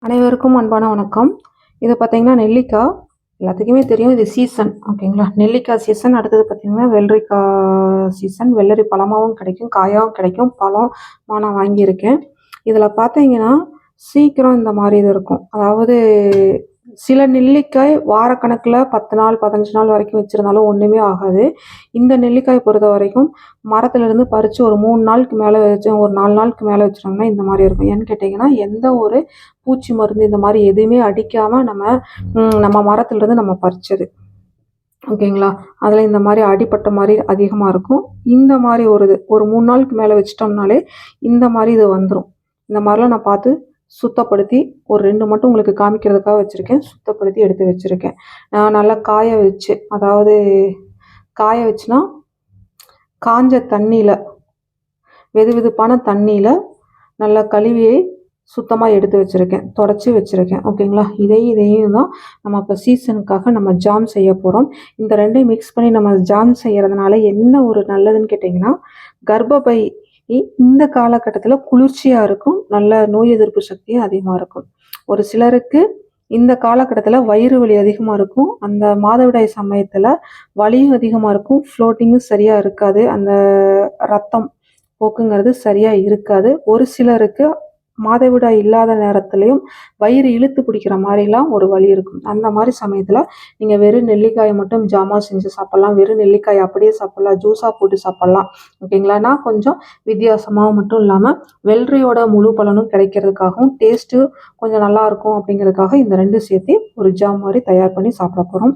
அனைவருக்கும் அன்பான வணக்கம். இது பார்த்தீங்கன்னா நெல்லிக்காய். எல்லாத்துக்குமே தெரியும் இது சீசன். ஓகேங்களா? நெல்லிக்காய் சீசன். அடுத்தது பார்த்தீங்கன்னா வெள்ளரிக்காய் சீசன். வெள்ளரி பழமாவும் கிடைக்கும், காயாவும் கிடைக்கும். பழமா நான் வாங்கியிருக்கேன். இதில் பார்த்தீங்கன்னா சீக்கிரம் இந்த மாதிரி இது இருக்கும். அதாவது சில நெல்லிக்காய் வாரக்கணக்கில் 10 நாள் 15 நாள் வரைக்கும் வச்சுருந்தாலும் ஒன்றுமே ஆகாது. இந்த நெல்லிக்காய் பொறுத்த வரைக்கும் மரத்துலேருந்து பறித்து ஒரு 3 நாளுக்கு மேலே வச்சு ஒரு 4 நாளுக்கு மேலே வச்சுட்டோம்னா இந்த மாதிரி இருக்கும். ஏன்னு கேட்டிங்கன்னா எந்த ஒரு பூச்சி மருந்து இந்த மாதிரி எதுவுமே அடிக்காமல் நம்ம மரத்துலேருந்து நம்ம பறிச்சது. ஓகேங்களா? அதில் இந்த மாதிரி அடிப்பட்ட மாதிரி அதிகமாக இருக்கும். இந்த மாதிரி ஒரு 3 நாளுக்கு மேலே வச்சிட்டோம்னாலே இந்த மாதிரி இது வந்துடும். இந்த மாதிரிலாம் நான் பார்த்து சுத்தப்படுத்தி ஒரு 2 மட்டும் உங்களுக்கு காமிக்கிறதுக்காக வச்சுருக்கேன். சுத்தப்படுத்தி எடுத்து வச்சுருக்கேன். நான் நல்லா காய வச்சு, அதாவது காய வச்சுனா காஞ்ச தண்ணியில், வெதுவெதுப்பான தண்ணியில் நல்லா கழுவி சுத்தமாக எடுத்து வச்சுருக்கேன். தொடச்சி வச்சுருக்கேன். ஓகேங்களா? இதையும் தான் நம்ம இப்போ சீசனுக்காக நம்ம ஜாம் செய்ய போகிறோம். இந்த ரெண்டையும் மிக்ஸ் பண்ணி நம்ம ஜாம் செய்கிறதுனால என்ன ஒரு நல்லதுன்னு கேட்டிங்கன்னா, கர்ப்பப்பை இந்த காலகட்டத்தில் குளிர்ச்சியாக இருக்கும். நல்ல நோய் எதிர்ப்பு சக்தியும் அதிகமாக இருக்கும். ஒரு சிலருக்கு இந்த காலகட்டத்தில் வயிறு வலி அதிகமாக இருக்கும். அந்த மாதவிடாய் சமயத்தில் வலியும் அதிகமாக இருக்கும். ஃப்ளோட்டிங்கும் சரியாக இருக்காது. அந்த ரத்தம் போக்குங்கிறது சரியாக இருக்காது. ஒரு சிலருக்கு மாதவிடாய் இல்லாத நேரத்துலையும் வயிறு இழுத்து பிடிக்கிற மாதிரிலாம் ஒரு வலி இருக்கும். அந்த மாதிரி சமயத்தில் நீங்கள் வெறும் நெல்லிக்காயை மட்டும் ஜாமா செஞ்சு சாப்பிட்லாம். வெறும் நெல்லிக்காயை அப்படியே சாப்பிட்லாம். ஜூஸாக போட்டு சாப்பிட்லாம். ஓகேங்களா? நான் கொஞ்சம் வித்தியாசமாக மட்டும் இல்லாமல் வெள்ளரியோட முழு பலனும் கிடைக்கிறதுக்காகவும் டேஸ்ட்டு கொஞ்சம் நல்லாயிருக்கும் அப்படிங்கிறதுக்காக இந்த 2 சேர்த்து ஒரு ஜாம் மாதிரி தயார் பண்ணி சாப்பிட போகிறோம்.